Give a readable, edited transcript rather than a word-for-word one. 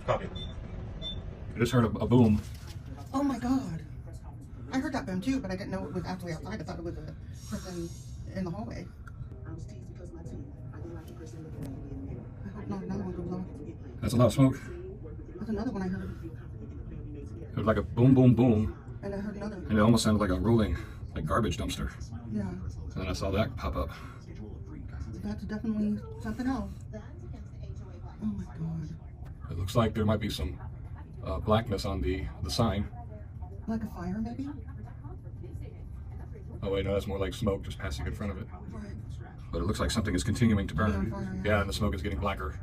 Copy. I just heard a boom. Oh my god. I heard that boom too, but I didn't know it was actually outside. I thought it was a person in the hallway. I hope not another one goes off. That's a lot of smoke. That's another one I heard. It was like a boom, boom, boom. And I heard another. And it almost sounded like a rolling, like garbage dumpster. Yeah. And then I saw that pop up. That's definitely something else. Oh my god. It looks like there might be some blackness on the sign. Like a fire, maybe? Oh wait, no, that's more like smoke just passing in front of it. Right. But it looks like something is continuing to burn. Yeah, fire, yeah. Yeah, and the smoke is getting blacker.